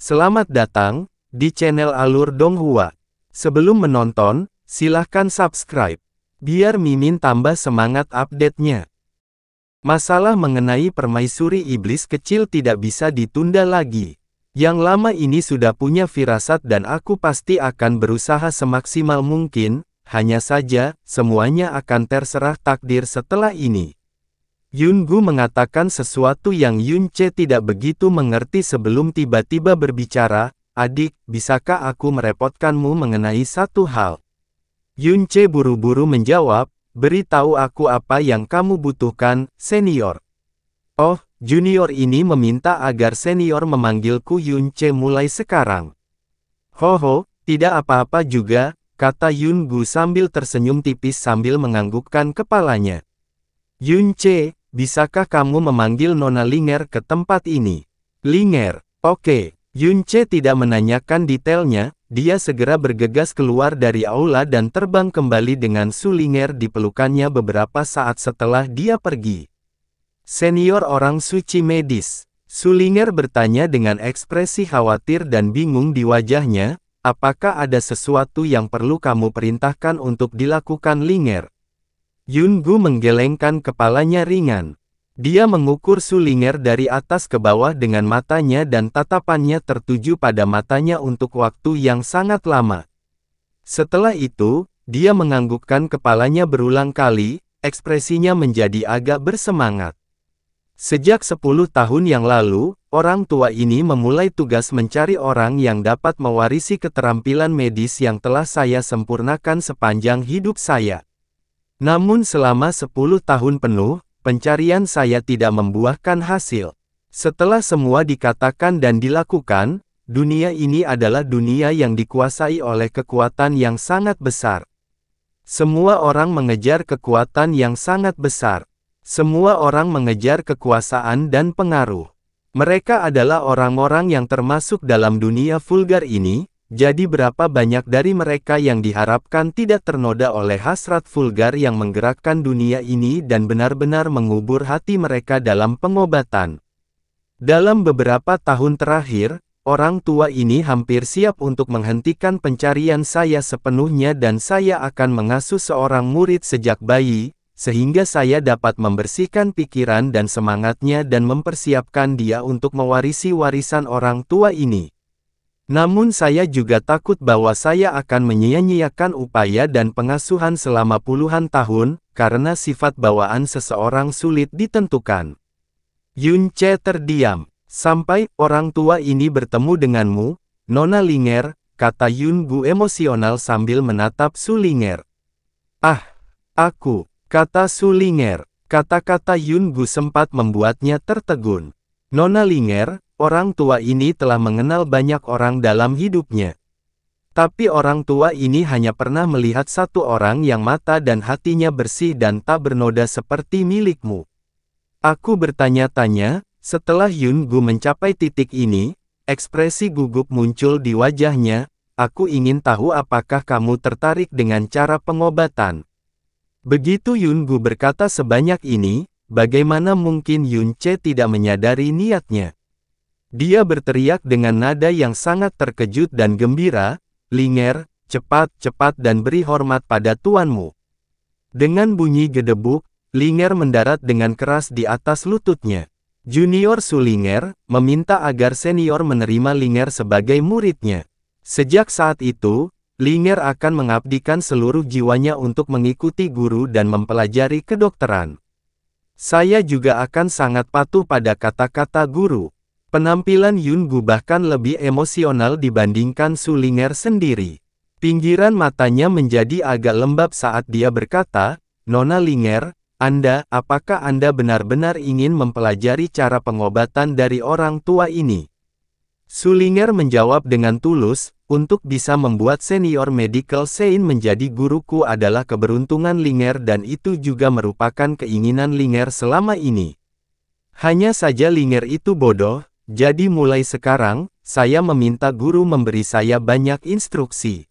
Selamat datang di channel Alur Donghua. Sebelum menonton, silahkan subscribe, biar Mimin tambah semangat update-nya. Masalah mengenai permaisuri iblis kecil tidak bisa ditunda lagi. Yang lama ini sudah punya firasat dan aku pasti akan berusaha semaksimal mungkin, hanya saja, semuanya akan terserah takdir setelah ini. Yungu mengatakan sesuatu yang Yunce tidak begitu mengerti sebelum tiba-tiba berbicara, "Adik, bisakah aku merepotkanmu mengenai satu hal?" Yunce buru-buru menjawab, "Beritahu aku apa yang kamu butuhkan, senior." "Oh, junior ini meminta agar senior memanggilku Yunce mulai sekarang." "Hoho, tidak apa-apa juga," kata Yungu sambil tersenyum tipis sambil menganggukkan kepalanya. "Yunce, bisakah kamu memanggil Nona Linger ke tempat ini?" "Linger, oke." Yunce tidak menanyakan detailnya, dia segera bergegas keluar dari aula dan terbang kembali dengan Su Linger di pelukannya beberapa saat setelah dia pergi. "Senior orang suci medis." Su Linger bertanya dengan ekspresi khawatir dan bingung di wajahnya, "Apakah ada sesuatu yang perlu kamu perintahkan untuk dilakukan Linger?" Yungu menggelengkan kepalanya ringan. Dia mengukur Su Linger dari atas ke bawah dengan matanya dan tatapannya tertuju pada matanya untuk waktu yang sangat lama. Setelah itu, dia menganggukkan kepalanya berulang kali, ekspresinya menjadi agak bersemangat. Sejak 10 tahun yang lalu, orang tua ini memulai tugas mencari orang yang dapat mewarisi keterampilan medis yang telah saya sempurnakan sepanjang hidup saya. Namun selama 10 tahun penuh, pencarian saya tidak membuahkan hasil. Setelah semua dikatakan dan dilakukan, dunia ini adalah dunia yang dikuasai oleh kekuatan yang sangat besar. Semua orang mengejar kekuatan yang sangat besar. Semua orang mengejar kekuasaan dan pengaruh. Mereka adalah orang-orang yang termasuk dalam dunia vulgar ini. Jadi berapa banyak dari mereka yang diharapkan tidak ternoda oleh hasrat vulgar yang menggerakkan dunia ini dan benar-benar mengubur hati mereka dalam pengobatan. Dalam beberapa tahun terakhir, orang tua ini hampir siap untuk menghentikan pencarian saya sepenuhnya dan saya akan mengasuh seorang murid sejak bayi, sehingga saya dapat membersihkan pikiran dan semangatnya dan mempersiapkan dia untuk mewarisi warisan orang tua ini. Namun saya juga takut bahwa saya akan menyia-nyiakan upaya dan pengasuhan selama puluhan tahun, karena sifat bawaan seseorang sulit ditentukan. Yunce terdiam. "Sampai orang tua ini bertemu denganmu, Nona Linger," kata Yungu emosional sambil menatap Su Linger. "Ah, aku," kata Su Linger. Kata-kata Yungu sempat membuatnya tertegun. "Nona Linger, orang tua ini telah mengenal banyak orang dalam hidupnya. Tapi orang tua ini hanya pernah melihat satu orang yang mata dan hatinya bersih dan tak bernoda seperti milikmu." Aku bertanya-tanya, setelah Yungu mencapai titik ini, ekspresi gugup muncul di wajahnya, "Aku ingin tahu apakah kamu tertarik dengan cara pengobatan." Begitu Yungu berkata sebanyak ini, bagaimana mungkin Yunce tidak menyadari niatnya? Dia berteriak dengan nada yang sangat terkejut dan gembira, "Linger, cepat dan beri hormat pada tuanmu." Dengan bunyi gedebuk, Linger mendarat dengan keras di atas lututnya. Junior Su Linger meminta agar senior menerima Linger sebagai muridnya. Sejak saat itu, Linger akan mengabdikan seluruh jiwanya untuk mengikuti guru dan mempelajari kedokteran. Saya juga akan sangat patuh pada kata-kata guru. Penampilan Yungu bahkan lebih emosional dibandingkan Su Linger sendiri. Pinggiran matanya menjadi agak lembab saat dia berkata, "Nona Linger, apakah Anda benar-benar ingin mempelajari cara pengobatan dari orang tua ini?" Su Linger menjawab dengan tulus, "Untuk bisa membuat senior medical sein menjadi guruku adalah keberuntungan Linger dan itu juga merupakan keinginan Linger selama ini. Hanya saja Linger itu bodoh. Jadi mulai sekarang, saya meminta guru memberi saya banyak instruksi."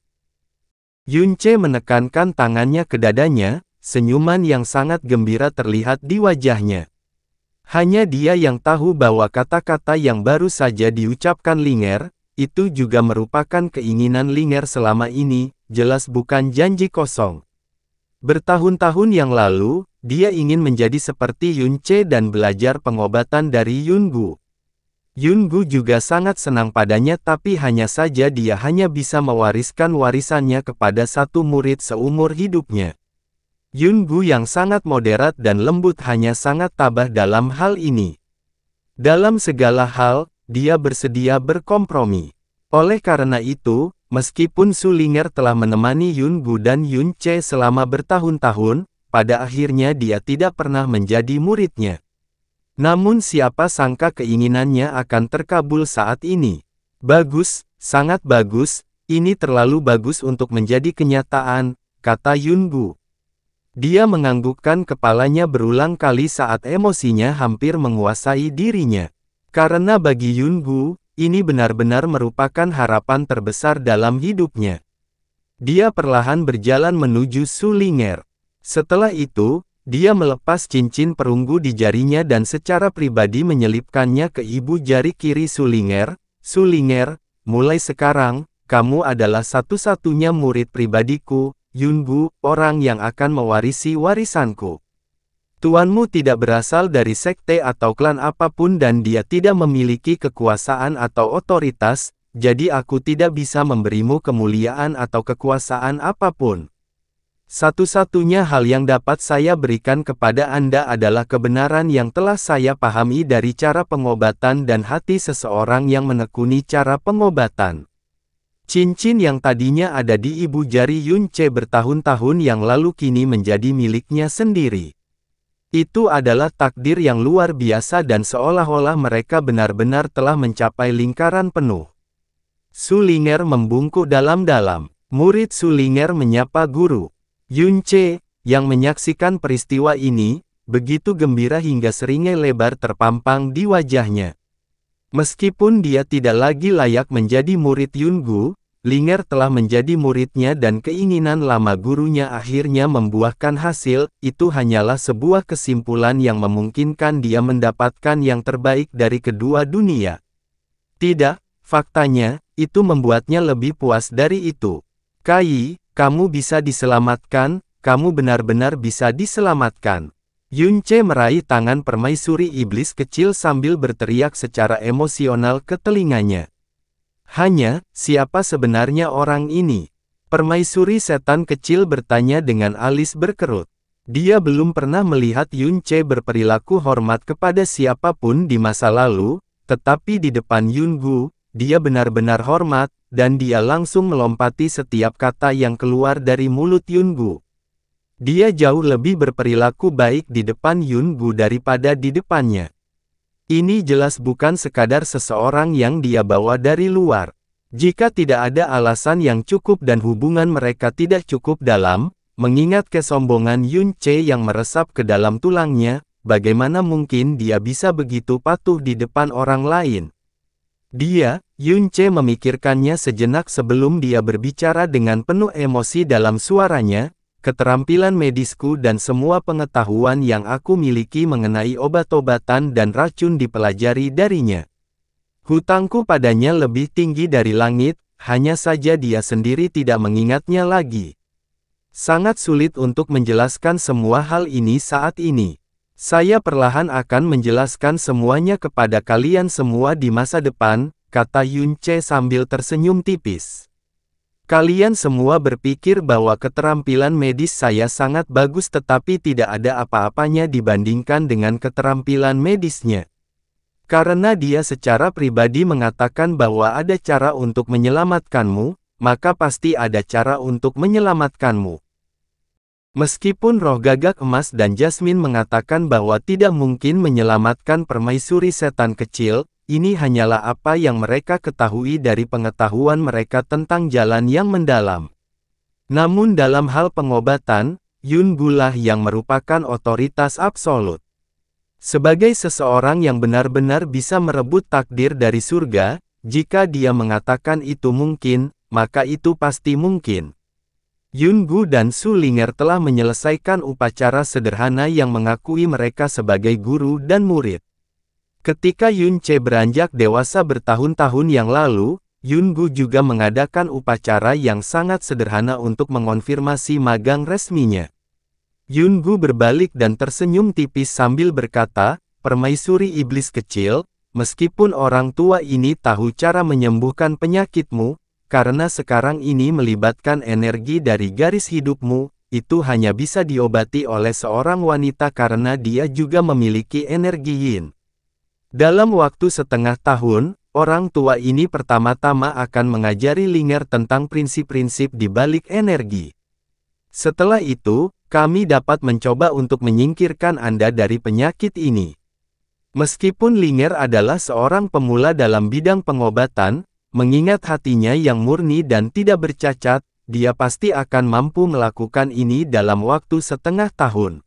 Yunce menekankan tangannya ke dadanya, senyuman yang sangat gembira terlihat di wajahnya. Hanya dia yang tahu bahwa kata-kata yang baru saja diucapkan Linger, itu juga merupakan keinginan Linger selama ini, jelas bukan janji kosong. Bertahun-tahun yang lalu, dia ingin menjadi seperti Yun Ce dan belajar pengobatan dari Yun Gu. Yun Gu juga sangat senang padanya, tapi hanya saja dia hanya bisa mewariskan warisannya kepada satu murid seumur hidupnya. Yun Gu yang sangat moderat dan lembut hanya sangat tabah dalam hal ini. Dalam segala hal, dia bersedia berkompromi. Oleh karena itu, meskipun Su Linger telah menemani Yun Gu dan Yun Ce selama bertahun-tahun, pada akhirnya dia tidak pernah menjadi muridnya. Namun siapa sangka keinginannya akan terkabul saat ini. Bagus, sangat bagus, ini terlalu bagus untuk menjadi kenyataan, kata Yun Gu. Dia menganggukkan kepalanya berulang kali saat emosinya hampir menguasai dirinya. Karena bagi Yun Gu, ini benar-benar merupakan harapan terbesar dalam hidupnya. Dia perlahan berjalan menuju Su Linger. Setelah itu, dia melepas cincin perunggu di jarinya dan secara pribadi menyelipkannya ke ibu jari kiri Su Linger. Su Linger, mulai sekarang, kamu adalah satu-satunya murid pribadiku, Yun Gu, orang yang akan mewarisi warisanku. Tuanmu tidak berasal dari sekte atau klan apapun dan dia tidak memiliki kekuasaan atau otoritas, jadi aku tidak bisa memberimu kemuliaan atau kekuasaan apapun. Satu-satunya hal yang dapat saya berikan kepada Anda adalah kebenaran yang telah saya pahami dari cara pengobatan dan hati seseorang yang menekuni cara pengobatan. Cincin yang tadinya ada di ibu jari Yun Ce bertahun-tahun yang lalu kini menjadi miliknya sendiri. Itu adalah takdir yang luar biasa dan seolah-olah mereka benar-benar telah mencapai lingkaran penuh. Su Linger membungkuk dalam-dalam. Murid Su Linger menyapa guru. Yun Ce, yang menyaksikan peristiwa ini, begitu gembira hingga seringai lebar terpampang di wajahnya. Meskipun dia tidak lagi layak menjadi murid Yun Gu, Linger telah menjadi muridnya dan keinginan lama gurunya akhirnya membuahkan hasil. Itu hanyalah sebuah kesimpulan yang memungkinkan dia mendapatkan yang terbaik dari kedua dunia. Tidak, faktanya, itu membuatnya lebih puas dari itu. Kai, kamu bisa diselamatkan, kamu benar-benar bisa diselamatkan. Yun Ce meraih tangan permaisuri iblis kecil sambil berteriak secara emosional ke telinganya. Hanya, siapa sebenarnya orang ini? Permaisuri setan kecil bertanya dengan alis berkerut. Dia belum pernah melihat Yun Ce berperilaku hormat kepada siapapun di masa lalu, tetapi di depan Yun Gu, dia benar-benar hormat, dan dia langsung melompati setiap kata yang keluar dari mulut Yun Gu. Dia jauh lebih berperilaku baik di depan Yun Gu daripada di depannya. Ini jelas bukan sekadar seseorang yang dia bawa dari luar. Jika tidak ada alasan yang cukup dan hubungan mereka tidak cukup dalam, mengingat kesombongan Yun Ce yang meresap ke dalam tulangnya, bagaimana mungkin dia bisa begitu patuh di depan orang lain? Yun Ce memikirkannya sejenak sebelum dia berbicara dengan penuh emosi dalam suaranya. Keterampilan medisku dan semua pengetahuan yang aku miliki mengenai obat-obatan dan racun dipelajari darinya. Hutangku padanya lebih tinggi dari langit, hanya saja dia sendiri tidak mengingatnya lagi. Sangat sulit untuk menjelaskan semua hal ini saat ini. Saya perlahan akan menjelaskan semuanya kepada kalian semua di masa depan, kata Yun Ce sambil tersenyum tipis. Kalian semua berpikir bahwa keterampilan medis saya sangat bagus tetapi tidak ada apa-apanya dibandingkan dengan keterampilan medisnya. Karena dia secara pribadi mengatakan bahwa ada cara untuk menyelamatkanmu, maka pasti ada cara untuk menyelamatkanmu. Meskipun roh gagak emas dan Jasmine mengatakan bahwa tidak mungkin menyelamatkan permaisuri setan kecil, ini hanyalah apa yang mereka ketahui dari pengetahuan mereka tentang jalan yang mendalam. Namun dalam hal pengobatan, Yun Gu lah yang merupakan otoritas absolut. Sebagai seseorang yang benar-benar bisa merebut takdir dari surga, jika dia mengatakan itu mungkin, maka itu pasti mungkin. Yun Gu dan Su Linger telah menyelesaikan upacara sederhana yang mengakui mereka sebagai guru dan murid. Ketika Yun Ce beranjak dewasa bertahun-tahun yang lalu, Yungu juga mengadakan upacara yang sangat sederhana untuk mengonfirmasi magang resminya. Yungu berbalik dan tersenyum tipis sambil berkata, "Permaisuri iblis kecil, meskipun orang tua ini tahu cara menyembuhkan penyakitmu, karena sekarang ini melibatkan energi dari garis hidupmu, itu hanya bisa diobati oleh seorang wanita karena dia juga memiliki energi yin. Dalam waktu setengah tahun, orang tua ini pertama-tama akan mengajari Linger tentang prinsip-prinsip di balik energi. Setelah itu, kami dapat mencoba untuk menyingkirkan Anda dari penyakit ini." Meskipun Linger adalah seorang pemula dalam bidang pengobatan, mengingat hatinya yang murni dan tidak bercacat, dia pasti akan mampu melakukan ini dalam waktu setengah tahun.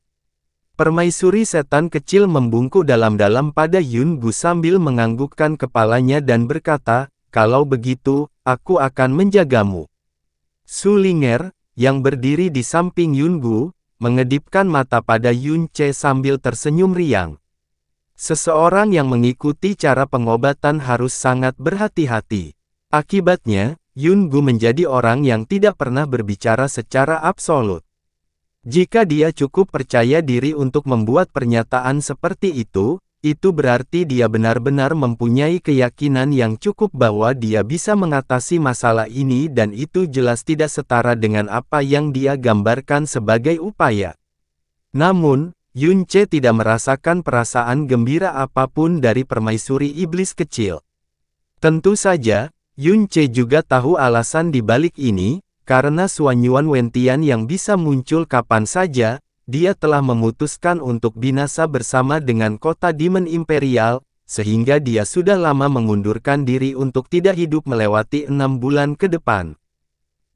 Permaisuri setan kecil membungkuk dalam-dalam pada Yungu sambil menganggukkan kepalanya dan berkata, "Kalau begitu, aku akan menjagamu." Su Linger, yang berdiri di samping Yungu, mengedipkan mata pada Yunce sambil tersenyum riang. Seseorang yang mengikuti cara pengobatan harus sangat berhati-hati. Akibatnya, Yungu menjadi orang yang tidak pernah berbicara secara absolut. Jika dia cukup percaya diri untuk membuat pernyataan seperti itu berarti dia benar-benar mempunyai keyakinan yang cukup bahwa dia bisa mengatasi masalah ini dan itu jelas tidak setara dengan apa yang dia gambarkan sebagai upaya. Namun, Yunce tidak merasakan perasaan gembira apapun dari permaisuri iblis kecil. Tentu saja, Yunce juga tahu alasan di balik ini, karena Suanyuan Wentian yang bisa muncul kapan saja, dia telah memutuskan untuk binasa bersama dengan kota Demon Imperial, sehingga dia sudah lama mengundurkan diri untuk tidak hidup melewati 6 bulan ke depan.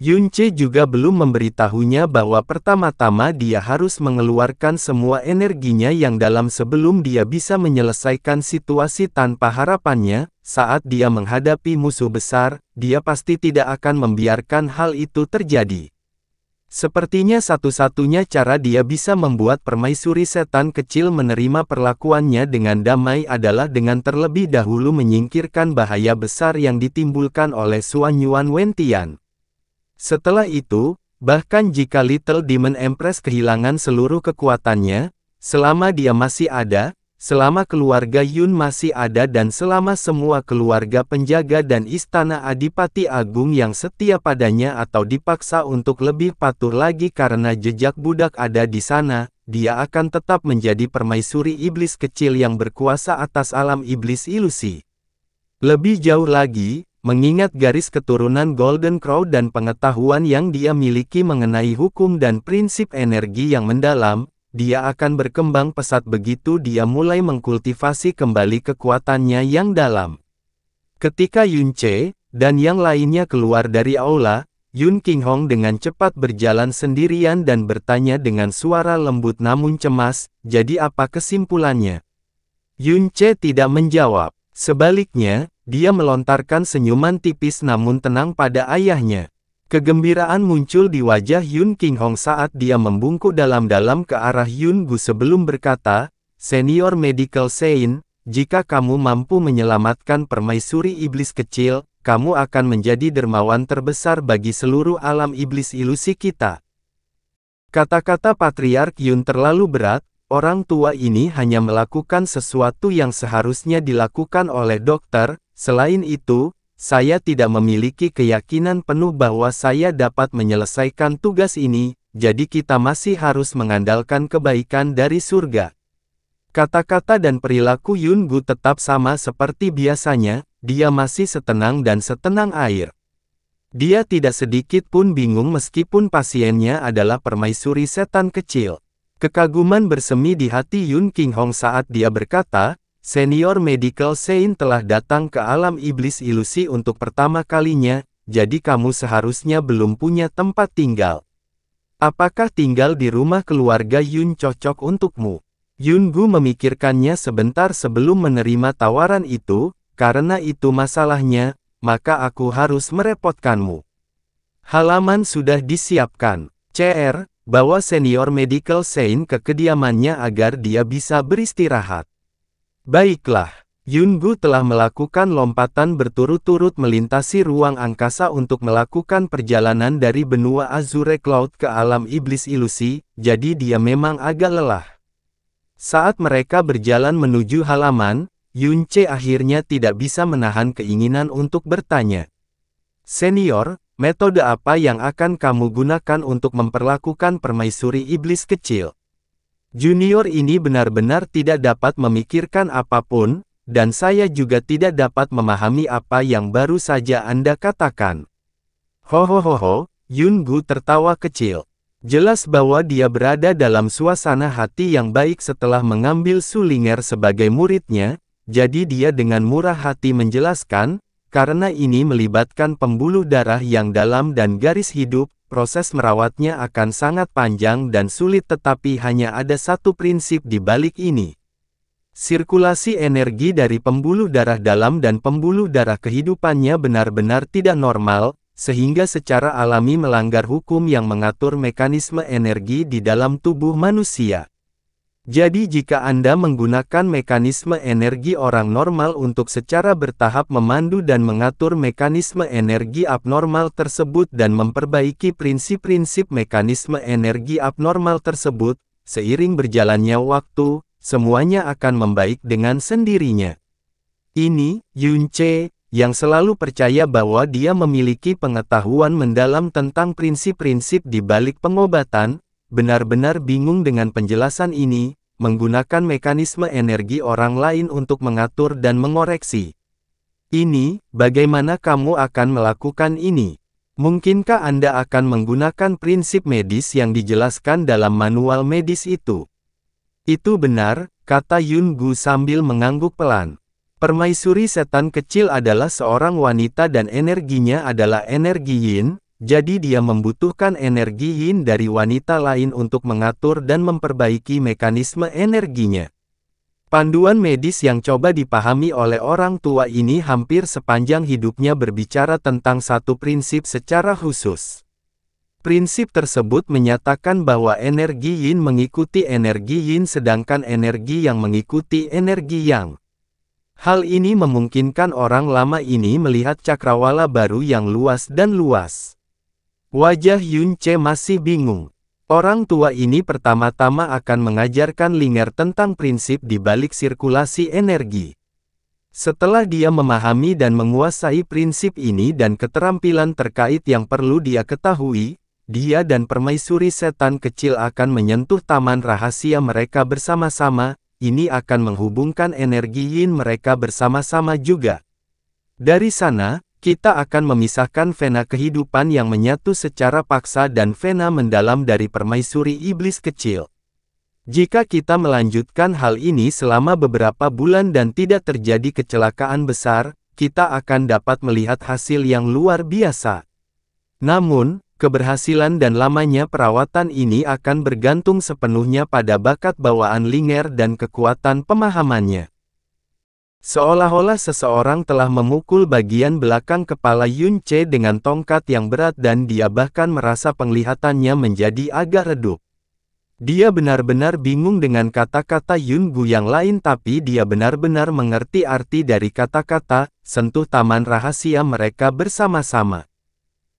Yunce juga belum memberitahunya bahwa pertama-tama dia harus mengeluarkan semua energinya yang dalam sebelum dia bisa menyelesaikan situasi tanpa harapannya. Saat dia menghadapi musuh besar, dia pasti tidak akan membiarkan hal itu terjadi. Sepertinya satu-satunya cara dia bisa membuat permaisuri setan kecil menerima perlakuannya dengan damai adalah dengan terlebih dahulu menyingkirkan bahaya besar yang ditimbulkan oleh Suanyuan Wentian. Setelah itu, bahkan jika Little Demon Empress kehilangan seluruh kekuatannya, selama dia masih ada, selama keluarga Yun masih ada dan selama semua keluarga penjaga dan istana Adipati Agung yang setia padanya atau dipaksa untuk lebih patuh lagi karena jejak budak ada di sana, dia akan tetap menjadi permaisuri iblis kecil yang berkuasa atas alam iblis ilusi. Lebih jauh lagi, mengingat garis keturunan Golden Crow dan pengetahuan yang dia miliki mengenai hukum dan prinsip energi yang mendalam, dia akan berkembang pesat begitu dia mulai mengkultivasi kembali kekuatannya yang dalam. Ketika Yunce dan yang lainnya keluar dari aula, Yun Qinghong dengan cepat berjalan sendirian dan bertanya dengan suara lembut namun cemas, "Jadi apa kesimpulannya?" Yunce tidak menjawab. Sebaliknya, dia melontarkan senyuman tipis namun tenang pada ayahnya. Kegembiraan muncul di wajah Yun Qinghong saat dia membungkuk dalam-dalam ke arah Yungu sebelum berkata, "Senior Medical Saint, jika kamu mampu menyelamatkan permaisuri iblis kecil, kamu akan menjadi dermawan terbesar bagi seluruh alam iblis ilusi kita." Kata-kata Patriark Yun terlalu berat. Orang tua ini hanya melakukan sesuatu yang seharusnya dilakukan oleh dokter. Selain itu, saya tidak memiliki keyakinan penuh bahwa saya dapat menyelesaikan tugas ini, jadi kita masih harus mengandalkan kebaikan dari surga. Kata-kata dan perilaku Yungu tetap sama seperti biasanya, dia masih setenang dan setenang air. Dia tidak sedikit pun bingung meskipun pasiennya adalah permaisuri setan kecil. Kekaguman bersemi di hati Yun Qinghong saat dia berkata, "Senior Medical Saint telah datang ke alam iblis ilusi untuk pertama kalinya, jadi kamu seharusnya belum punya tempat tinggal. Apakah tinggal di rumah keluarga Yun cocok untukmu?" Yungu memikirkannya sebentar sebelum menerima tawaran itu, "Karena itu masalahnya, maka aku harus merepotkanmu. Halaman sudah disiapkan. CR, bawa Senior Medical Saint ke kediamannya agar dia bisa beristirahat." "Baiklah." Yungu telah melakukan lompatan berturut-turut melintasi ruang angkasa untuk melakukan perjalanan dari benua Azure Cloud ke alam iblis ilusi, jadi dia memang agak lelah. Saat mereka berjalan menuju halaman, Yunce akhirnya tidak bisa menahan keinginan untuk bertanya. Senior, metode apa yang akan kamu gunakan untuk memperlakukan permaisuri iblis kecil? Junior ini benar-benar tidak dapat memikirkan apapun, dan saya juga tidak dapat memahami apa yang baru saja Anda katakan. Hohohoho, Yungu tertawa kecil. Jelas bahwa dia berada dalam suasana hati yang baik setelah mengambil Sulinger sebagai muridnya, jadi dia dengan murah hati menjelaskan, karena ini melibatkan pembuluh darah yang dalam dan garis hidup, proses merawatnya akan sangat panjang dan sulit tetapi hanya ada satu prinsip di balik ini. Sirkulasi energi dari pembuluh darah dalam dan pembuluh darah kehidupannya benar-benar tidak normal, sehingga secara alami melanggar hukum yang mengatur mekanisme energi di dalam tubuh manusia. Jadi jika Anda menggunakan mekanisme energi orang normal untuk secara bertahap memandu dan mengatur mekanisme energi abnormal tersebut dan memperbaiki prinsip-prinsip mekanisme energi abnormal tersebut, seiring berjalannya waktu, semuanya akan membaik dengan sendirinya. Ini, Yunce, yang selalu percaya bahwa dia memiliki pengetahuan mendalam tentang prinsip-prinsip di balik pengobatan, benar-benar bingung dengan penjelasan ini, menggunakan mekanisme energi orang lain untuk mengatur dan mengoreksi. Ini, bagaimana kamu akan melakukan ini? Mungkinkah Anda akan menggunakan prinsip medis yang dijelaskan dalam manual medis itu? Itu benar, kata Yungu sambil mengangguk pelan. Permaisuri setan kecil adalah seorang wanita dan energinya adalah energi yin, jadi dia membutuhkan energi yin dari wanita lain untuk mengatur dan memperbaiki mekanisme energinya. Panduan medis yang coba dipahami oleh orang tua ini hampir sepanjang hidupnya berbicara tentang satu prinsip secara khusus. Prinsip tersebut menyatakan bahwa energi yin mengikuti energi yin sedangkan energi yang mengikuti energi yang. Hal ini memungkinkan orang lama ini melihat cakrawala baru yang luas dan luas. Wajah Yunce masih bingung. Orang tua ini pertama-tama akan mengajarkan Linger tentang prinsip di balik sirkulasi energi. Setelah dia memahami dan menguasai prinsip ini dan keterampilan terkait yang perlu dia ketahui, dia dan permaisuri setan kecil akan menyentuh taman rahasia mereka bersama-sama, ini akan menghubungkan energi yin mereka bersama-sama juga. Dari sana, kita akan memisahkan vena kehidupan yang menyatu secara paksa dan vena mendalam dari permaisuri iblis kecil. Jika kita melanjutkan hal ini selama beberapa bulan dan tidak terjadi kecelakaan besar, kita akan dapat melihat hasil yang luar biasa. Namun, keberhasilan dan lamanya perawatan ini akan bergantung sepenuhnya pada bakat bawaan Linger dan kekuatan pemahamannya. Seolah-olah seseorang telah memukul bagian belakang kepala Yunce dengan tongkat yang berat dan dia bahkan merasa penglihatannya menjadi agak redup. Dia benar-benar bingung dengan kata-kata Yungu yang lain tapi dia benar-benar mengerti arti dari kata-kata, sentuh taman rahasia mereka bersama-sama.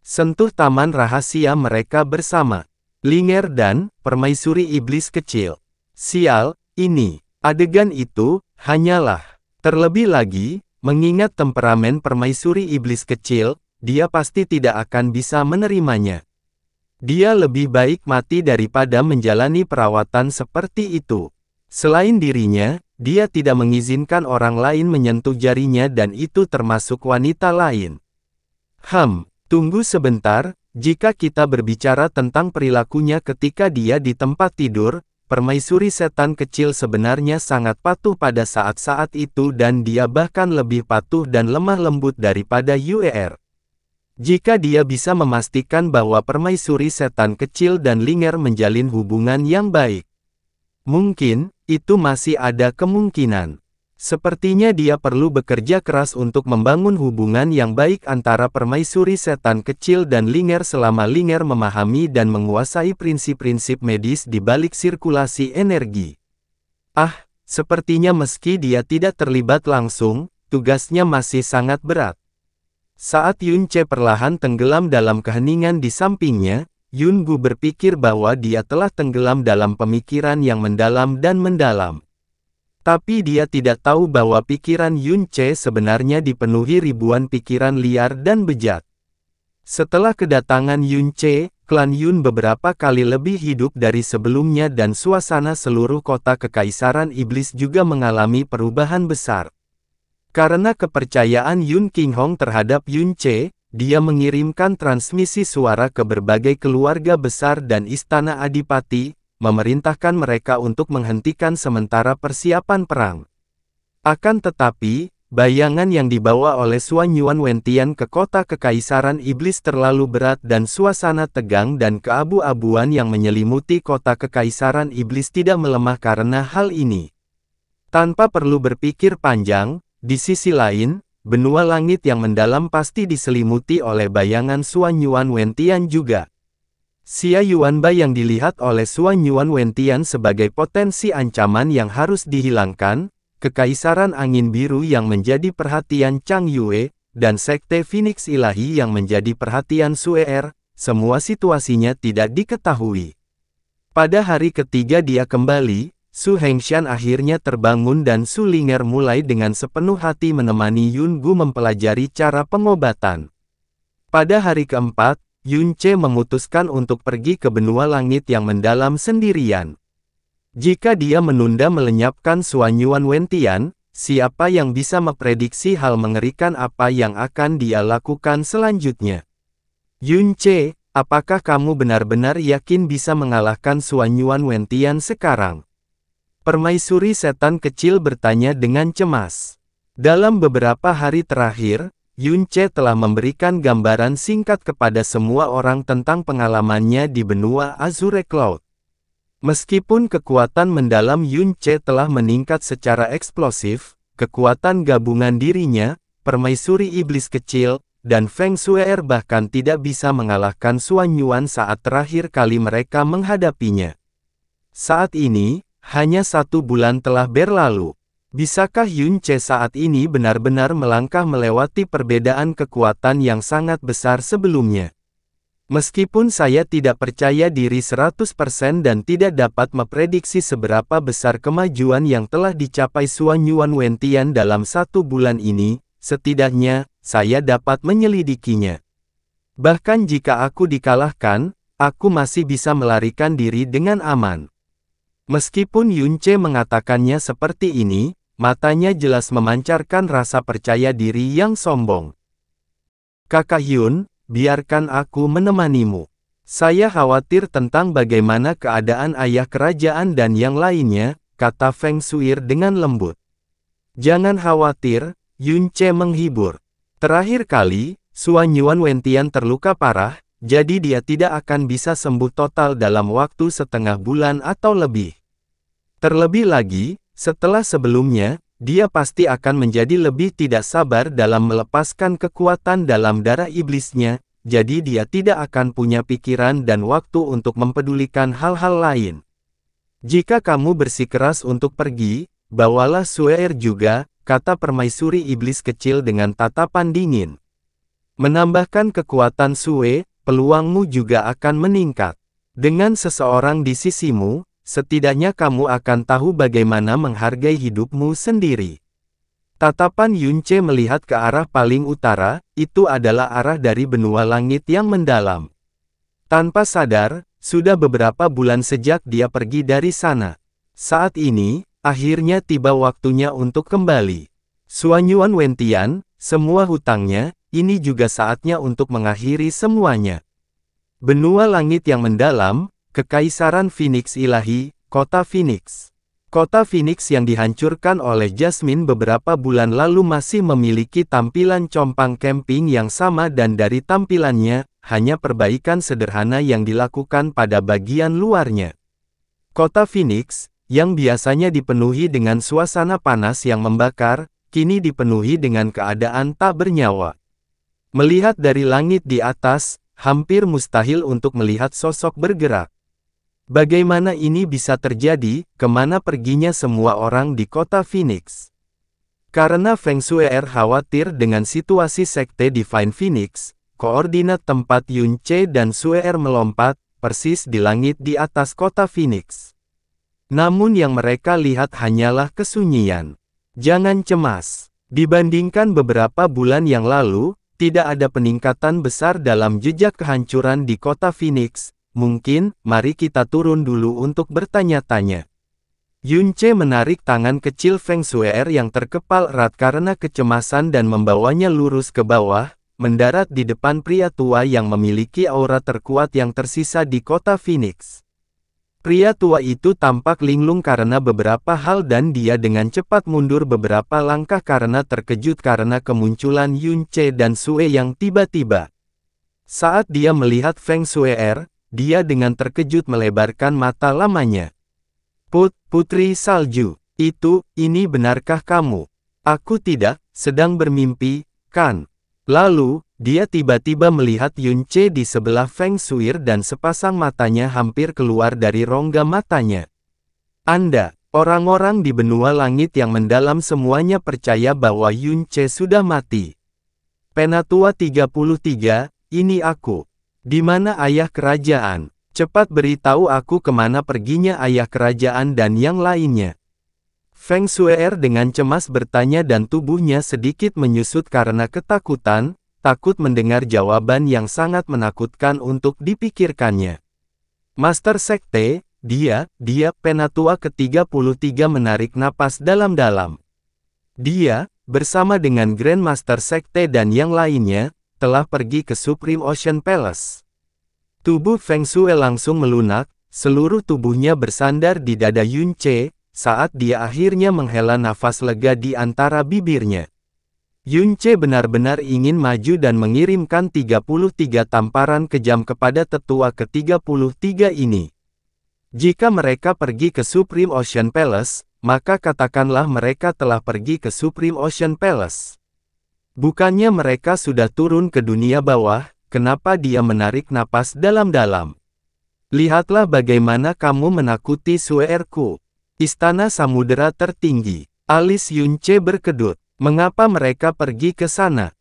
Sentuh taman rahasia mereka bersama. Linger dan permaisuri iblis kecil. Sial, ini, adegan itu, hanyalah. Terlebih lagi, mengingat temperamen permaisuri iblis kecil, dia pasti tidak akan bisa menerimanya. Dia lebih baik mati daripada menjalani perawatan seperti itu. Selain dirinya, dia tidak mengizinkan orang lain menyentuh jarinya dan itu termasuk wanita lain. Tunggu sebentar, jika kita berbicara tentang perilakunya ketika dia di tempat tidur, permaisuri setan kecil sebenarnya sangat patuh pada saat-saat itu dan dia bahkan lebih patuh dan lemah lembut daripada UER. Jika dia bisa memastikan bahwa permaisuri setan kecil dan Linger menjalin hubungan yang baik. Mungkin, itu masih ada kemungkinan. Sepertinya dia perlu bekerja keras untuk membangun hubungan yang baik antara permaisuri setan kecil dan Linger selama Linger memahami dan menguasai prinsip-prinsip medis di balik sirkulasi energi. Sepertinya meski dia tidak terlibat langsung, tugasnya masih sangat berat. Saat Yun Ce perlahan tenggelam dalam keheningan di sampingnya, Yun Gu berpikir bahwa dia telah tenggelam dalam pemikiran yang mendalam dan mendalam. Tapi dia tidak tahu bahwa pikiran Yun Ce sebenarnya dipenuhi ribuan pikiran liar dan bejat. Setelah kedatangan Yun Ce, klan Yun beberapa kali lebih hidup dari sebelumnya dan suasana seluruh kota Kekaisaran Iblis juga mengalami perubahan besar. Karena kepercayaan Yun Qinghong terhadap Yun Ce, dia mengirimkan transmisi suara ke berbagai keluarga besar dan istana adipati, memerintahkan mereka untuk menghentikan sementara persiapan perang. Akan tetapi, bayangan yang dibawa oleh Suan Yuan Wentian ke kota Kekaisaran Iblis terlalu berat dan suasana tegang dan keabu-abuan yang menyelimuti kota Kekaisaran Iblis tidak melemah karena hal ini. Tanpa perlu berpikir panjang, di sisi lain, benua langit yang mendalam pasti diselimuti oleh bayangan Suan Yuan Wentian juga. Xia Yuanbai yang dilihat oleh Suan Yuan Wentian sebagai potensi ancaman yang harus dihilangkan, Kekaisaran Angin Biru yang menjadi perhatian Chang Yue, dan Sekte Phoenix Ilahi yang menjadi perhatian Sue Er, semua situasinya tidak diketahui. Pada hari ketiga dia kembali, Su Hengshan akhirnya terbangun dan Su Linger mulai dengan sepenuh hati menemani Yun Gu mempelajari cara pengobatan. Pada hari keempat, Yun Ce memutuskan untuk pergi ke benua langit yang mendalam sendirian. Jika dia menunda melenyapkan Suan Yuan Wentian, siapa yang bisa memprediksi hal mengerikan apa yang akan dia lakukan selanjutnya? Yun Ce, apakah kamu benar-benar yakin bisa mengalahkan Suan Yuan Wentian sekarang? Permaisuri setan kecil bertanya dengan cemas. Dalam beberapa hari terakhir, Yun Ce telah memberikan gambaran singkat kepada semua orang tentang pengalamannya di benua Azure Cloud. Meskipun kekuatan mendalam Yun Ce telah meningkat secara eksplosif, kekuatan gabungan dirinya, Permaisuri Iblis Kecil, dan Feng Sue Er bahkan tidak bisa mengalahkan Suan Yuan saat terakhir kali mereka menghadapinya. Saat ini, hanya 1 bulan telah berlalu. Bisakah Yun Ce saat ini benar-benar melangkah melewati perbedaan kekuatan yang sangat besar sebelumnya? Meskipun saya tidak percaya diri 100% dan tidak dapat memprediksi seberapa besar kemajuan yang telah dicapai Suan Yuan Wentian dalam 1 bulan ini, setidaknya, saya dapat menyelidikinya. Bahkan jika aku dikalahkan, aku masih bisa melarikan diri dengan aman. Meskipun Yun Ce mengatakannya seperti ini, matanya jelas memancarkan rasa percaya diri yang sombong. Kakak Yun, biarkan aku menemanimu. Saya khawatir tentang bagaimana keadaan ayah kerajaan dan yang lainnya, kata Feng Shuir dengan lembut. Jangan khawatir, Yun Ce menghibur. Terakhir kali, Suan Yuan Wentian terluka parah, jadi dia tidak akan bisa sembuh total dalam waktu setengah bulan atau lebih. Terlebih lagi, setelah sebelumnya, dia pasti akan menjadi lebih tidak sabar dalam melepaskan kekuatan dalam darah iblisnya, jadi dia tidak akan punya pikiran dan waktu untuk mempedulikan hal-hal lain. Jika kamu bersikeras untuk pergi, bawalah Sue Er juga, kata Permaisuri Iblis Kecil dengan tatapan dingin. Menambahkan kekuatan Sue, peluangmu juga akan meningkat. Dengan seseorang di sisimu, setidaknya kamu akan tahu bagaimana menghargai hidupmu sendiri. Tatapan Yun Ce melihat ke arah paling utara, itu adalah arah dari benua langit yang mendalam. Tanpa sadar, sudah beberapa bulan sejak dia pergi dari sana. Saat ini, akhirnya tiba waktunya untuk kembali. Suan Yuan Wentian, semua hutangnya, ini juga saatnya untuk mengakhiri semuanya. Benua langit yang mendalam, Kekaisaran Phoenix Ilahi, Kota Phoenix. Kota Phoenix yang dihancurkan oleh Jasmine beberapa bulan lalu masih memiliki tampilan compang camping yang sama dan dari tampilannya, hanya perbaikan sederhana yang dilakukan pada bagian luarnya. Kota Phoenix, yang biasanya dipenuhi dengan suasana panas yang membakar, kini dipenuhi dengan keadaan tak bernyawa. Melihat dari langit di atas, hampir mustahil untuk melihat sosok bergerak. Bagaimana ini bisa terjadi? Kemana perginya semua orang di kota Phoenix? Karena Feng Shuier khawatir dengan situasi sekte Divine Phoenix, koordinat tempat Yun Ce dan Shuier melompat, persis di langit di atas kota Phoenix. Namun yang mereka lihat hanyalah kesunyian. Jangan cemas. Dibandingkan beberapa bulan yang lalu, tidak ada peningkatan besar dalam jejak kehancuran di kota Phoenix. Mungkin, mari kita turun dulu untuk bertanya-tanya. Yun Ce menarik tangan kecil Feng Shuier yang terkepal erat karena kecemasan dan membawanya lurus ke bawah, mendarat di depan pria tua yang memiliki aura terkuat yang tersisa di kota Phoenix. Pria tua itu tampak linglung karena beberapa hal dan dia dengan cepat mundur beberapa langkah karena terkejut karena kemunculan Yun Ce dan Sue yang tiba-tiba. Saat dia melihat Feng Shuier, dia dengan terkejut melebarkan mata lamanya. Putri Salju, ini benarkah kamu? Aku tidak, sedang bermimpi, kan? Lalu, dia tiba-tiba melihat Yun Ce di sebelah Feng Shuier dan sepasang matanya hampir keluar dari rongga matanya. Anda, orang-orang di benua langit yang mendalam semuanya percaya bahwa Yun Ce sudah mati. Penatua 33, ini aku. Di mana ayah kerajaan? Cepat beritahu aku kemana perginya ayah kerajaan dan yang lainnya. Feng Shuier dengan cemas bertanya dan tubuhnya sedikit menyusut karena ketakutan, takut mendengar jawaban yang sangat menakutkan untuk dipikirkannya. Master Sekte, dia, Penatua ke-33 menarik napas dalam-dalam. Dia, bersama dengan Grand Master Sekte dan yang lainnya, telah pergi ke Supreme Ocean Palace. Tubuh Feng Shuier langsung melunak, seluruh tubuhnya bersandar di dada Yun Ce, saat dia akhirnya menghela nafas lega di antara bibirnya. Yun Ce benar-benar ingin maju dan mengirimkan 33 tamparan kejam kepada tetua ke-33 ini. Jika mereka pergi ke Supreme Ocean Palace, maka katakanlah mereka telah pergi ke Supreme Ocean Palace. Bukannya mereka sudah turun ke dunia bawah, kenapa dia menarik napas dalam-dalam? Lihatlah bagaimana kamu menakuti Shuierku. Istana Samudera Tertinggi. Alis Yun Ce berkedut. Mengapa mereka pergi ke sana?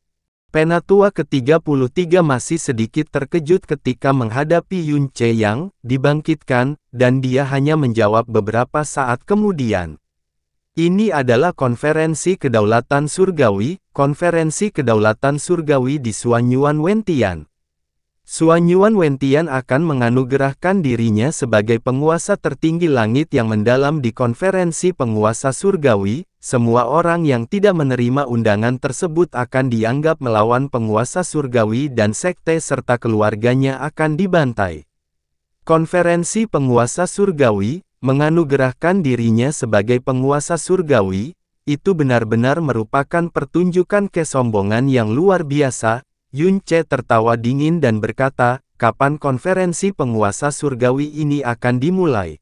Penatua ke-33 masih sedikit terkejut ketika menghadapi Yun Ce yang dibangkitkan, dan dia hanya menjawab beberapa saat kemudian. Ini adalah konferensi kedaulatan surgawi, di Suanyuan Wentian. Suanyuan Wentian akan menganugerahkan dirinya sebagai penguasa tertinggi langit yang mendalam di konferensi penguasa surgawi. Semua orang yang tidak menerima undangan tersebut akan dianggap melawan penguasa surgawi dan sekte serta keluarganya akan dibantai. Konferensi penguasa surgawi menganugerahkan dirinya sebagai penguasa surgawi, itu benar-benar merupakan pertunjukan kesombongan yang luar biasa. Yun Ce tertawa dingin dan berkata, kapan konferensi penguasa surgawi ini akan dimulai?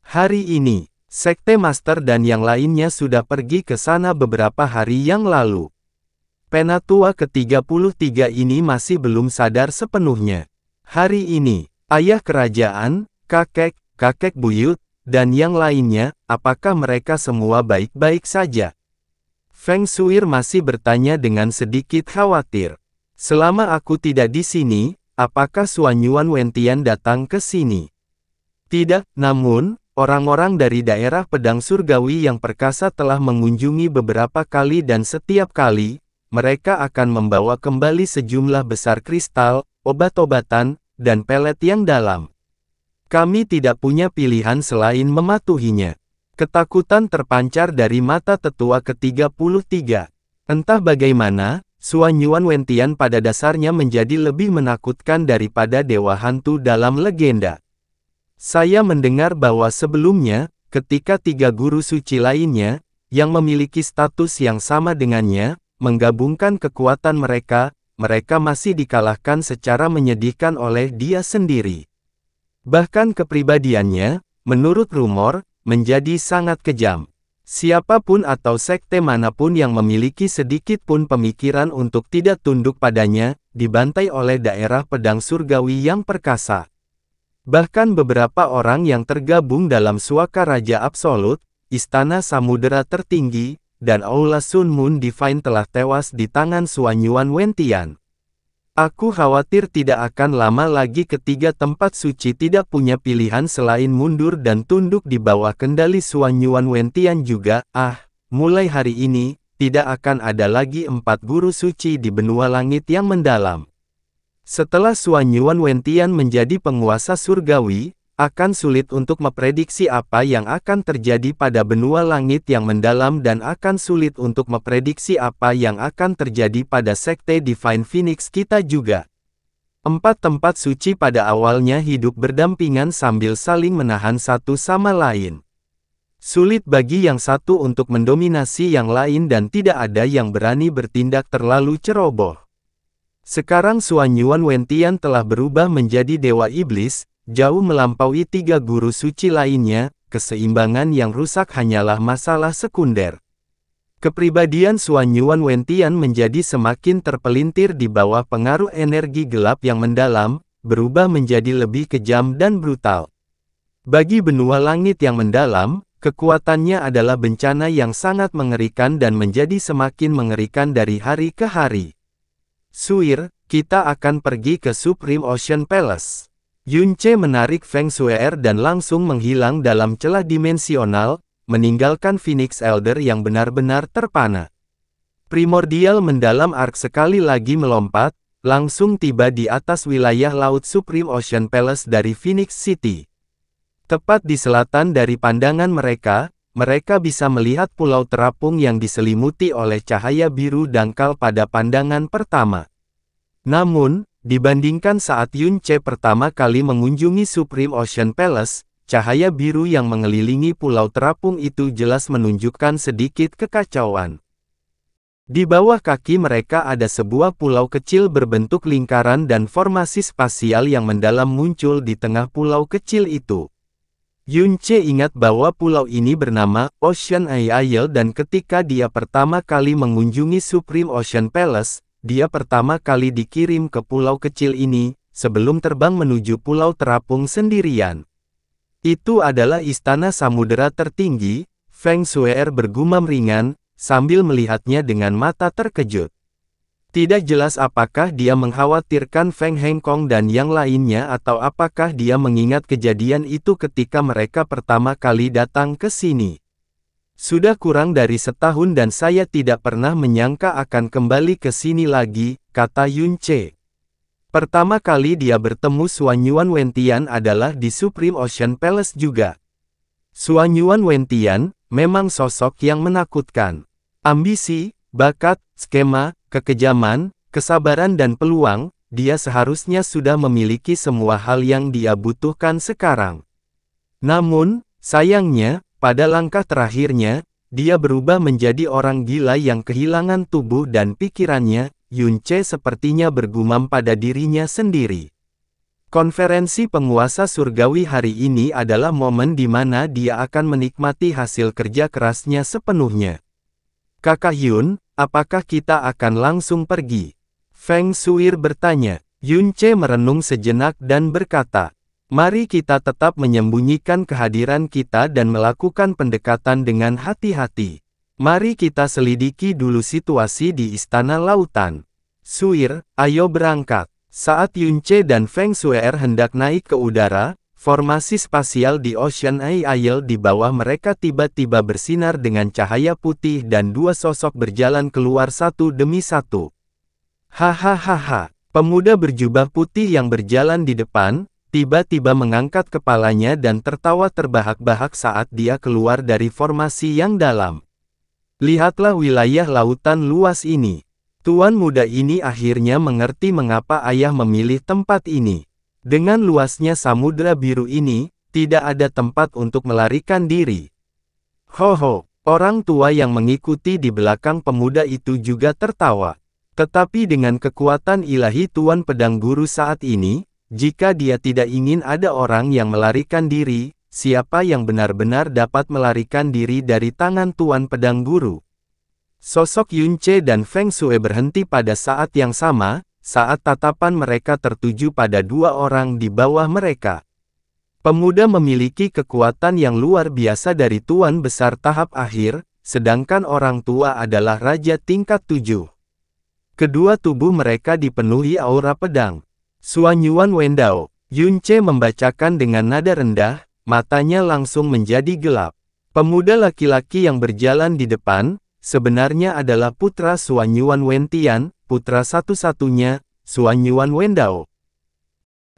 Hari ini, Sekte Master dan yang lainnya sudah pergi ke sana beberapa hari yang lalu. Penatua ke-33 ini masih belum sadar sepenuhnya. Hari ini, ayah kerajaan, kakek buyut, dan yang lainnya, apakah mereka semua baik-baik saja? Feng Shuier masih bertanya dengan sedikit khawatir. Selama aku tidak di sini, apakah Suanyuan Wentian datang ke sini? Tidak, namun, orang-orang dari daerah pedang surgawi yang perkasa telah mengunjungi beberapa kali dan setiap kali, mereka akan membawa kembali sejumlah besar kristal, obat-obatan, dan pelet yang dalam. Kami tidak punya pilihan selain mematuhinya. Ketakutan terpancar dari mata tetua ke-33. Entah bagaimana, Suanyuan Wentian pada dasarnya menjadi lebih menakutkan daripada dewa hantu dalam legenda. Saya mendengar bahwa sebelumnya, ketika 3 guru suci lainnya, yang memiliki status yang sama dengannya, menggabungkan kekuatan mereka, mereka masih dikalahkan secara menyedihkan oleh dia sendiri. Bahkan kepribadiannya, menurut rumor, menjadi sangat kejam. Siapapun atau sekte manapun yang memiliki sedikit pun pemikiran untuk tidak tunduk padanya, dibantai oleh daerah pedang surgawi yang perkasa. Bahkan beberapa orang yang tergabung dalam Suaka Raja Absolut, Istana Samudera Tertinggi, dan Aula Sun Moon Divine telah tewas di tangan Suanyuan Wentian. Aku khawatir tidak akan lama lagi ketiga tempat suci tidak punya pilihan selain mundur dan tunduk di bawah kendali Suanyuan Wentian juga. Mulai hari ini, tidak akan ada lagi 4 guru suci di benua langit yang mendalam. Setelah Suanyuan Wentian menjadi penguasa surgawi, akan sulit untuk memprediksi apa yang akan terjadi pada benua langit yang mendalam dan akan sulit untuk memprediksi apa yang akan terjadi pada Sekte Divine Phoenix kita juga. 4 tempat suci pada awalnya hidup berdampingan sambil saling menahan satu sama lain. Sulit bagi yang satu untuk mendominasi yang lain dan tidak ada yang berani bertindak terlalu ceroboh. Sekarang Suanyuan Wentian telah berubah menjadi Dewa Iblis, jauh melampaui 3 guru suci lainnya. Keseimbangan yang rusak hanyalah masalah sekunder. Kepribadian Suanyuan Wentian menjadi semakin terpelintir di bawah pengaruh energi gelap yang mendalam, berubah menjadi lebih kejam dan brutal. Bagi benua langit yang mendalam, kekuatannya adalah bencana yang sangat mengerikan dan menjadi semakin mengerikan dari hari ke hari. Suir, kita akan pergi ke Supreme Ocean Palace. Yunce menarik Feng Shue'er dan langsung menghilang dalam celah dimensional, meninggalkan Phoenix Elder yang benar-benar terpana. Primordial mendalam arc sekali lagi melompat, langsung tiba di atas wilayah laut Supreme Ocean Palace dari Phoenix City. Tepat di selatan dari pandangan mereka, mereka bisa melihat pulau terapung yang diselimuti oleh cahaya biru dangkal pada pandangan pertama. Namun, dibandingkan saat Yunce pertama kali mengunjungi Supreme Ocean Palace, cahaya biru yang mengelilingi pulau terapung itu jelas menunjukkan sedikit kekacauan. Di bawah kaki mereka ada sebuah pulau kecil berbentuk lingkaran dan formasi spasial yang mendalam muncul di tengah pulau kecil itu. Yunce ingat bahwa pulau ini bernama Ocean Isle dan ketika dia pertama kali mengunjungi Supreme Ocean Palace, dia pertama kali dikirim ke pulau kecil ini, sebelum terbang menuju pulau terapung sendirian. Itu adalah Istana Samudera Tertinggi, Feng Shue'er bergumam ringan, sambil melihatnya dengan mata terkejut. Tidak jelas apakah dia mengkhawatirkan Feng Hengkong dan yang lainnya atau apakah dia mengingat kejadian itu ketika mereka pertama kali datang ke sini. Sudah kurang dari setahun dan saya tidak pernah menyangka akan kembali ke sini lagi, kata Yunce. Pertama kali dia bertemu Suanyuan Wentian adalah di Supreme Ocean Palace juga. Suanyuan Wentian, memang sosok yang menakutkan. Ambisi, bakat, skema, kekejaman, kesabaran dan peluang, dia seharusnya sudah memiliki semua hal yang dia butuhkan sekarang. Namun, sayangnya, pada langkah terakhirnya, dia berubah menjadi orang gila yang kehilangan tubuh dan pikirannya. Yunce sepertinya bergumam pada dirinya sendiri. Konferensi penguasa surgawi hari ini adalah momen di mana dia akan menikmati hasil kerja kerasnya sepenuhnya. Kakak Yun, apakah kita akan langsung pergi? Feng Shue'er bertanya. Yunce merenung sejenak dan berkata, mari kita tetap menyembunyikan kehadiran kita dan melakukan pendekatan dengan hati-hati. Mari kita selidiki dulu situasi di Istana Lautan. Shue'er, ayo berangkat. Saat Yunce dan Feng Shue'er hendak naik ke udara, formasi spasial di Ocean Isle di bawah mereka tiba-tiba bersinar dengan cahaya putih dan 2 sosok berjalan keluar satu demi satu. Hahaha, pemuda berjubah putih yang berjalan di depan, tiba-tiba mengangkat kepalanya dan tertawa terbahak-bahak saat dia keluar dari formasi yang dalam. Lihatlah wilayah lautan luas ini. Tuan muda ini akhirnya mengerti mengapa ayah memilih tempat ini. Dengan luasnya samudera biru ini, tidak ada tempat untuk melarikan diri. Ho, orang tua yang mengikuti di belakang pemuda itu juga tertawa. Tetapi dengan kekuatan ilahi Tuan Pedang Guru saat ini, jika dia tidak ingin ada orang yang melarikan diri, siapa yang benar-benar dapat melarikan diri dari tangan Tuan Pedang Guru? Sosok Yunce dan Feng Shue'er berhenti pada saat yang sama, saat tatapan mereka tertuju pada 2 orang di bawah mereka. Pemuda memiliki kekuatan yang luar biasa dari Tuan Besar tahap akhir, sedangkan orang tua adalah Raja tingkat 7. Kedua tubuh mereka dipenuhi aura pedang. Xuanyuan Wendao, Yunce membacakan dengan nada rendah, matanya langsung menjadi gelap. Pemuda laki-laki yang berjalan di depan, sebenarnya adalah putra Xuanyuan Wentian, putra satu-satunya, Xuanyuan Wendao.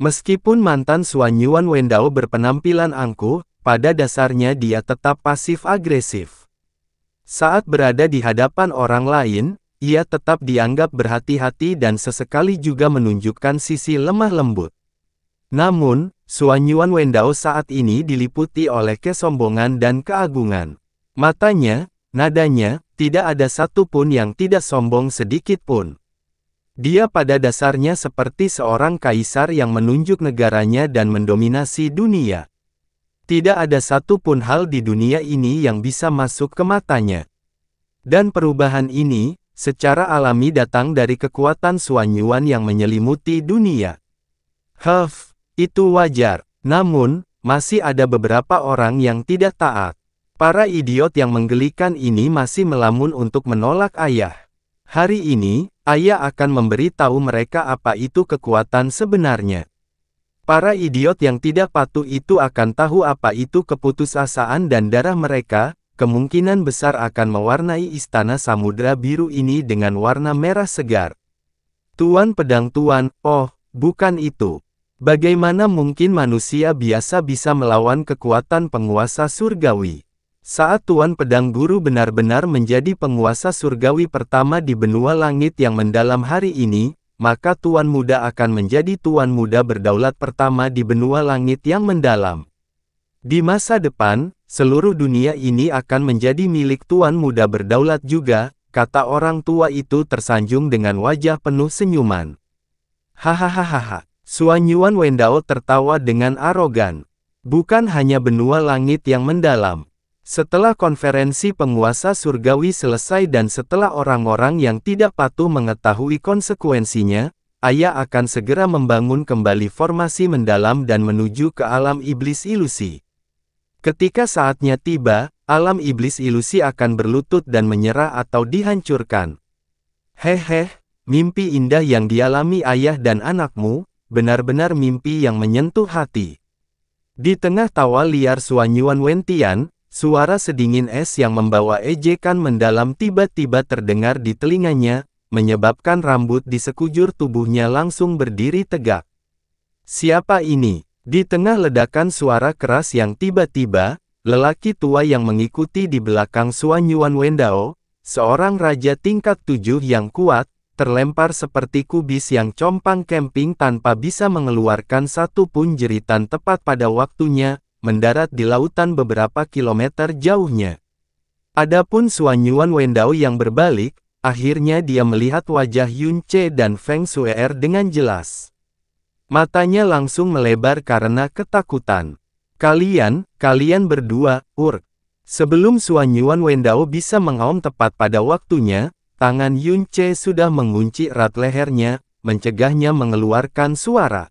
Meskipun mantan Xuanyuan Wendao berpenampilan angkuh, pada dasarnya dia tetap pasif-agresif. Saat berada di hadapan orang lain, ia tetap dianggap berhati-hati dan sesekali juga menunjukkan sisi lemah lembut. Namun, Xuanyuan Wendao saat ini diliputi oleh kesombongan dan keagungan. Matanya, nadanya, tidak ada satu pun yang tidak sombong sedikit pun. Dia pada dasarnya seperti seorang kaisar yang menunjuk negaranya dan mendominasi dunia. Tidak ada satu pun hal di dunia ini yang bisa masuk ke matanya. Dan perubahan ini, secara alami datang dari kekuatan Xuanyuan yang menyelimuti dunia. Itu wajar. Namun, masih ada beberapa orang yang tidak taat. Para idiot yang menggelikan ini masih melamun untuk menolak ayah. Hari ini, ayah akan memberitahu mereka apa itu kekuatan sebenarnya. Para idiot yang tidak patuh itu akan tahu apa itu keputusasaan dan darah mereka, kemungkinan besar akan mewarnai istana Samudra Biru ini dengan warna merah segar. Tuan Pedang Tuan, oh, bukan itu. Bagaimana mungkin manusia biasa bisa melawan kekuatan penguasa surgawi? Saat Tuan Pedang Guru benar-benar menjadi penguasa surgawi pertama di benua langit yang mendalam hari ini, maka Tuan Muda akan menjadi Tuan Muda berdaulat pertama di benua langit yang mendalam. Di masa depan, seluruh dunia ini akan menjadi milik Tuan Muda berdaulat juga, kata orang tua itu tersanjung dengan wajah penuh senyuman. Hahaha, Xuanyuan Wendao tertawa dengan arogan. Bukan hanya benua langit yang mendalam. Setelah konferensi penguasa surgawi selesai dan setelah orang-orang yang tidak patuh mengetahui konsekuensinya, ayah akan segera membangun kembali formasi mendalam dan menuju ke alam iblis ilusi. Ketika saatnya tiba, alam iblis ilusi akan berlutut dan menyerah atau dihancurkan. Hehe, mimpi indah yang dialami ayah dan anakmu, benar-benar mimpi yang menyentuh hati. Di tengah tawa liar Xuanyuan Wentian, suara sedingin es yang membawa ejekan mendalam tiba-tiba terdengar di telinganya, menyebabkan rambut di sekujur tubuhnya langsung berdiri tegak. Siapa ini? Di tengah ledakan suara keras yang tiba-tiba, lelaki tua yang mengikuti di belakang Xuanyuan Wendao, seorang raja tingkat 7 yang kuat, terlempar seperti kubis yang compang camping tanpa bisa mengeluarkan satu pun jeritan tepat pada waktunya, mendarat di lautan beberapa kilometer jauhnya. Adapun Xuanyuan Wendao yang berbalik, akhirnya dia melihat wajah Yunce dan Feng Shue'er dengan jelas. Matanya langsung melebar karena ketakutan. Kalian berdua, urg. Sebelum Xuanyuan Wendao bisa mengaum tepat pada waktunya, tangan Yunce sudah mengunci erat lehernya, mencegahnya mengeluarkan suara.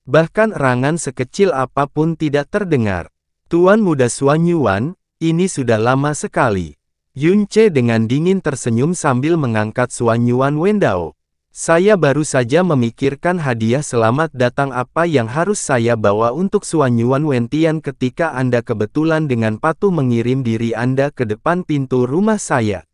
Bahkan erangan sekecil apapun tidak terdengar. Tuan Muda Xuanyuan, ini sudah lama sekali. Yunce dengan dingin tersenyum sambil mengangkat Xuanyuan Wendao. Saya baru saja memikirkan hadiah selamat datang apa yang harus saya bawa untuk Xuanyuan Wentian ketika Anda kebetulan dengan patuh mengirim diri Anda ke depan pintu rumah saya.